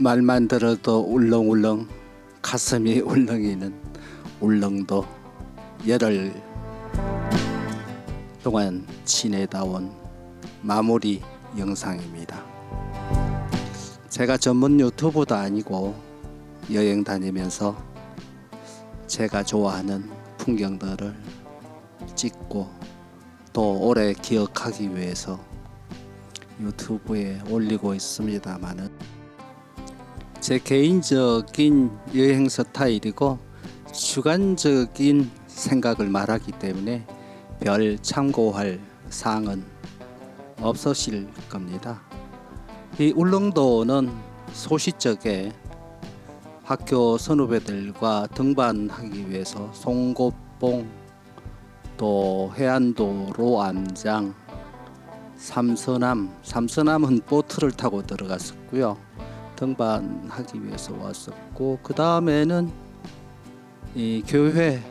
말만 들어도 울렁울렁 가슴이 울렁이는 울릉도 열흘 동안 지내다 온 마무리 영상입니다. 제가 전문 유튜버도 아니고 여행 다니면서 제가 좋아하는 풍경들을 찍고 또 오래 기억하기 위해서 유튜브에 올리고 있습니다만은 제 개인적인 여행 스타일이고 주관적인 생각을 말하기 때문에 별 참고할 사항은 없으실 겁니다. 이 울릉도는 소시적에 학교 선후배들과 등반하기 위해서 송곳봉, 또 해안도로 암장, 삼서남은 보트를 타고 들어갔었고요. 등반하기 위해서 왔었고, 그 다음에는 이 교회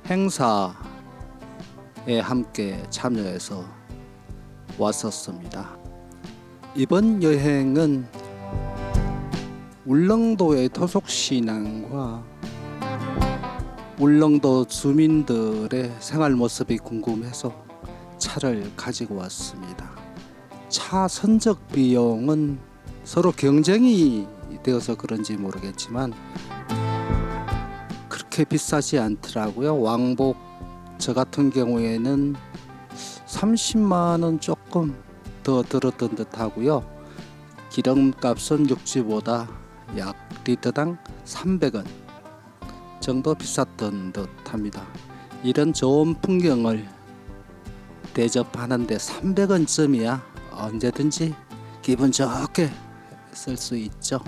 행사에 함께 참여해서 왔었습니다. 이번 여행은 울릉도의 토속신앙과 울릉도 주민들의 생활 모습이 궁금해서 차를 가지고 왔습니다. 차 선적 비용은 서로 경쟁이 되어서 그런지 모르겠지만 그렇게 비싸지 않더라고요. 왕복 저 같은 경우에는 30만 원 조금 더 들었던 듯 하고요. 기름값은 육지보다 약 리터당 300원 정도 비쌌던 듯 합니다. 이런 좋은 풍경을 대접하는데 300원쯤이야 언제든지 기분 좋게 쓸 수 있죠.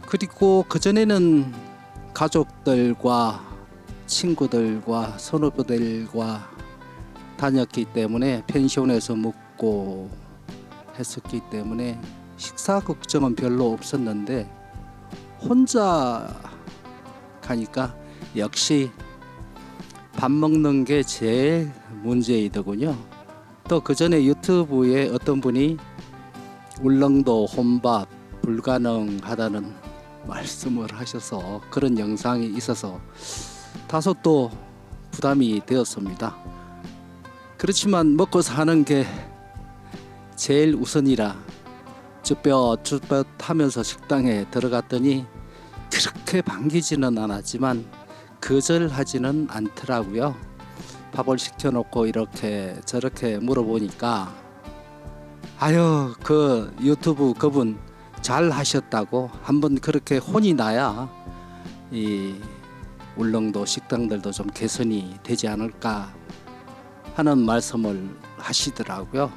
그리고 그전에는 가족들과 친구들과 선후배들과 다녔기 때문에 펜션에서 묵고 했었기 때문에 식사 걱정은 별로 없었는데 혼자 가니까 역시 밥 먹는 게 제일 문제이더군요. 또 그 전에 유튜브에 어떤 분이 울릉도 혼밥 불가능하다는 말씀을 하셔서 그런 영상이 있어서 다소 또 부담이 되었습니다. 그렇지만 먹고 사는 게 제일 우선이라 쭈뼛쭈뼛 하면서 식당에 들어갔더니 그렇게 반기지는 않았지만 거절하지는 않더라고요. 밥을 시켜놓고 이렇게 저렇게 물어보니까 아유 그 유튜브 그분 잘 하셨다고 한번 그렇게 혼이 나야 이 울릉도 식당들도 좀 개선이 되지 않을까 하는 말씀을 하시더라고요.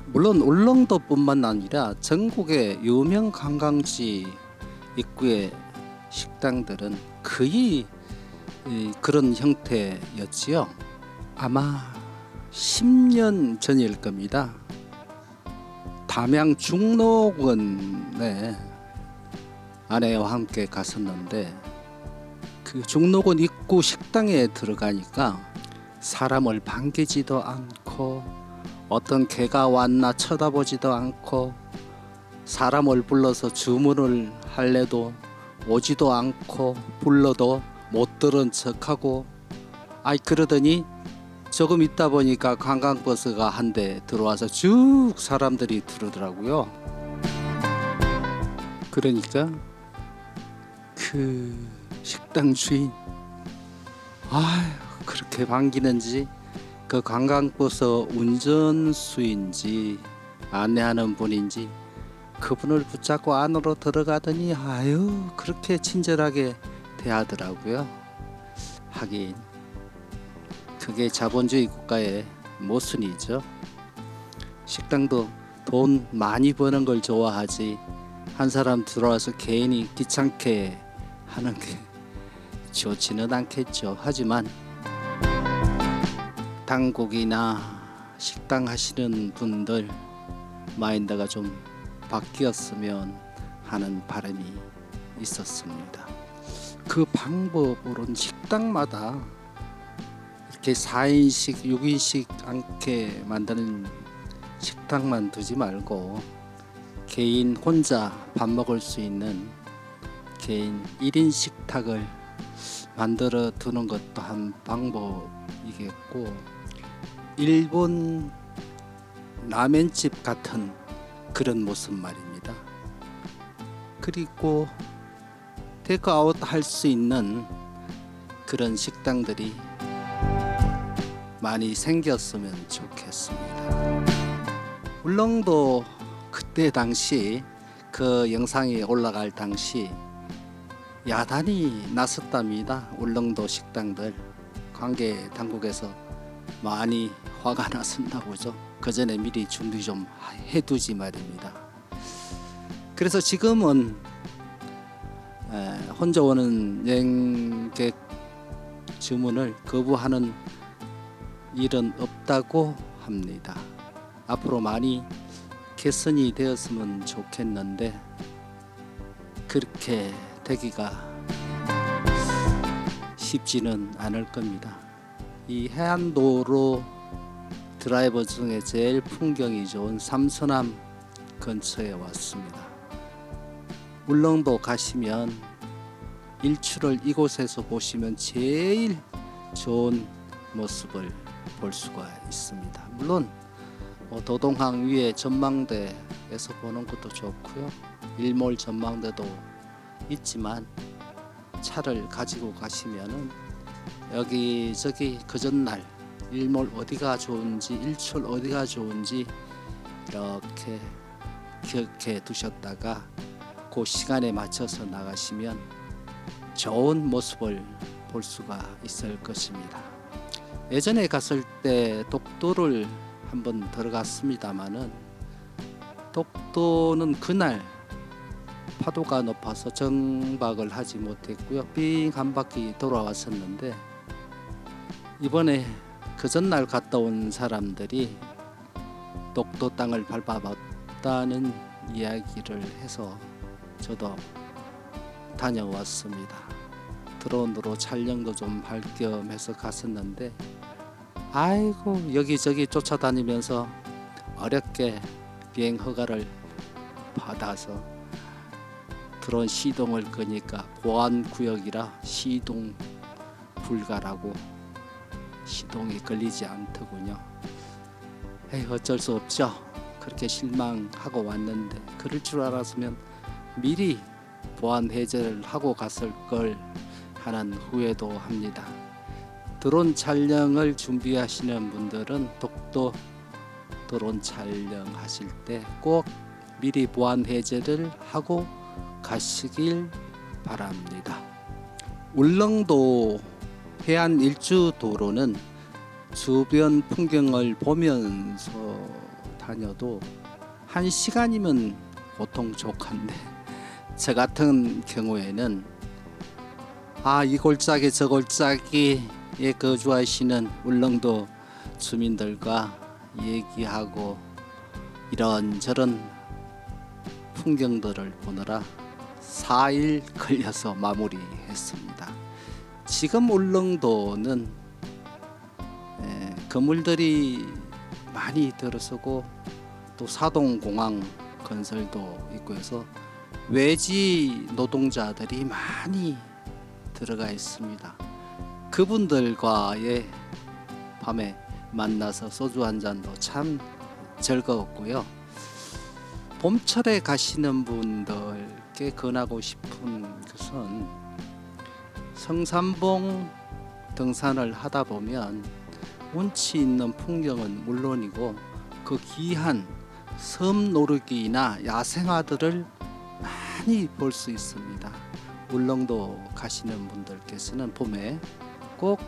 물론 울릉도뿐만 아니라 전국의 유명 관광지 입구의 식당들은 거의 그런 형태였지요. 아마 10년 전일 겁니다. 담양 중록원에 아내와 함께 갔었는데 그 중록원 입구 식당에 들어가니까 사람을 반기지도 않고 어떤 개가 왔나 쳐다보지도 않고 사람을 불러서 주문을 할래도 오지도 않고 불러도 못 들은 척하고 그러더니 조금 있다 보니까 관광버스가 한 대 들어와서 쭉 사람들이 들어오더라고요. 그러니까 그 식당 주인 그렇게 반기는지 그 관광버스 운전수인지 안내하는 분인지 그분을 붙잡고 안으로 들어가더니 그렇게 친절하게 대하더라고요. 하긴 그게 자본주의 국가의 모순이죠. 식당도 돈 많이 버는 걸 좋아하지 한 사람 들어와서 괜히 귀찮게 하는 게 좋지는 않겠죠. 하지만 당국이나 식당 하시는 분들 마인드가 좀 바뀌었으면 하는 바람이 있었습니다. 그 방법으로는 식당마다 이렇게 4인식, 6인식 않게 만드는 식당만 두지 말고 개인 혼자 밥 먹을 수 있는 개인 1인 식탁을 만들어 두는 것도 한 방법이겠고, 일본 라멘집 같은 그런 모습 말입니다. 그리고 테이크아웃 할 수 있는 그런 식당들이 많이 생겼으면 좋겠습니다. 울릉도 그때 당시 그 영상이 올라갈 당시 야단이 났었답니다. 울릉도 식당들 관계 당국에서 많이 화가 났었나 보죠. 그 전에 미리 준비 좀 해두지 말입니다. 그래서 지금은 혼자 오는 여행객 주문을 거부하는 일은 없다고 합니다. 앞으로 많이 개선이 되었으면 좋겠는데 그렇게 되기가 쉽지는 않을 겁니다. 이 해안도로 드라이버 중에 제일 풍경이 좋은 삼서남 근처에 왔습니다. 울릉도 가시면 일출을 이곳에서 보시면 제일 좋은 모습을 볼 수가 있습니다. 물론 도동항 위에 전망대에서 보는 것도 좋고요, 일몰 전망대도 있지만 차를 가지고 가시면은 여기저기 그 전날 일몰 어디가 좋은지 일출 어디가 좋은지 이렇게 기억해 두셨다가 그 시간에 맞춰서 나가시면 좋은 모습을 볼 수가 있을 것입니다. 예전에 갔을 때 독도를 한번 들어갔습니다마는 독도는 그날 파도가 높아서 정박을 하지 못했고요, 빙 한 바퀴 돌아왔었는데 이번에 그 전날 갔다 온 사람들이 독도 땅을 밟아봤다는 이야기를 해서 저도 다녀왔습니다. 드론으로 촬영도 좀 할 겸해서 갔었는데 아이고 여기저기 쫓아다니면서 어렵게 비행 허가를 받아서 드론 시동을 끄니까 보안구역이라 시동 불가라고 시동이 걸리지 않더군요. 어쩔 수 없죠. 그렇게 실망하고 왔는데 그럴 줄 알았으면 미리 보안 해제를 하고 갔을 걸 하는 후회도 합니다. 드론 촬영을 준비하시는 분들은 독도 드론 촬영하실 때 꼭 미리 보안 해제를 하고 가시길 바랍니다. 울릉도 해안 일주 도로는 주변 풍경을 보면서 다녀도 1시간이면 보통 족한데 저 같은 경우에는 이 골짜기 저 골짜기에 거주하시는 울릉도 주민들과 얘기하고 이런저런 풍경들을 보느라 4일 걸려서 마무리했습니다. 지금 울릉도는 건물들이 많이 들어서고 또 사동공항 건설도 있고 해서 외지 노동자들이 많이 들어가 있습니다. 그분들과의 밤에 만나서 소주 한 잔도 참 즐거웠고요. 봄철에 가시는 분들께 권하고 싶은 것은 성산봉 등산을 하다 보면 운치 있는 풍경은 물론이고 그 귀한 섬 노르기나 야생화들을 많이 볼 수 있습니다. 울릉도 가시는 분들께서는 봄에 꼭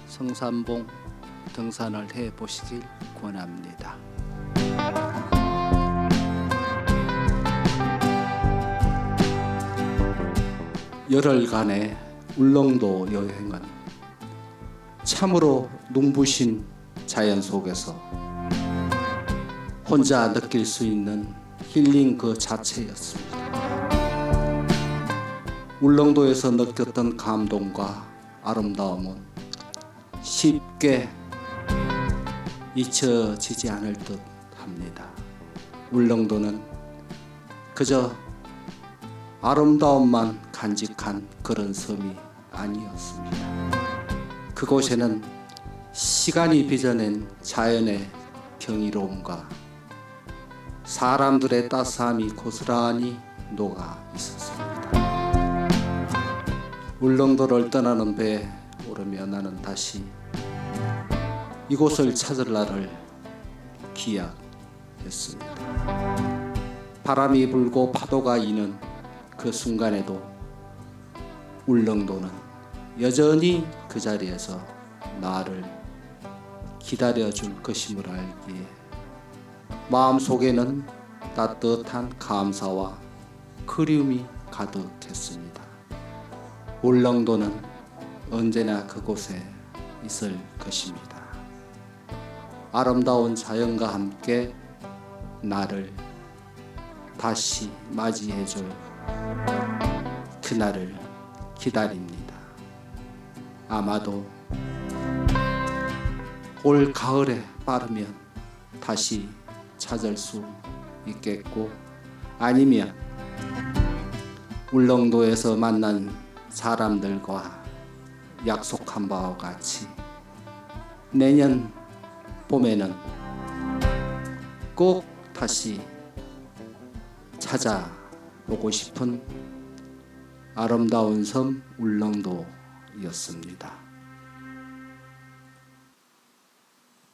성산봉 등산을 해 보시길 권합니다. 열흘간의 울릉도 여행은 참으로 눈부신 자연 속에서 혼자 느낄 수 있는 힐링 그 자체였습니다. 울릉도에서 느꼈던 감동과 아름다움은 쉽게 잊혀지지 않을 듯 합니다. 울릉도는 그저 아름다움만 간직한 그런 섬이 아니었습니다. 그곳에는 시간이 빚어낸 자연의 경이로움과 사람들의 따스함이 고스란히 녹아 있었습니다. 울릉도를 떠나는 배에 오르며 나는 다시 이곳을 찾을 날을 기약했습니다. 바람이 불고 파도가 이는 그 순간에도 울릉도는 여전히 그 자리에서 나를 기다려줄 것임을 알기에 마음속에는 따뜻한 감사와 그리움이 가득했습니다. 울릉도는 언제나 그곳에 있을 것입니다. 아름다운 자연과 함께 나를 다시 맞이해줄 그날을 기다립니다. 아마도 올 가을에 빠르면 다시 찾을 수 있겠고, 아니면 울릉도에서 만난 사람들과 약속한 바와 같이 내년 봄에는 꼭 다시 찾아보고 싶은 아름다운 섬 울릉도였습니다.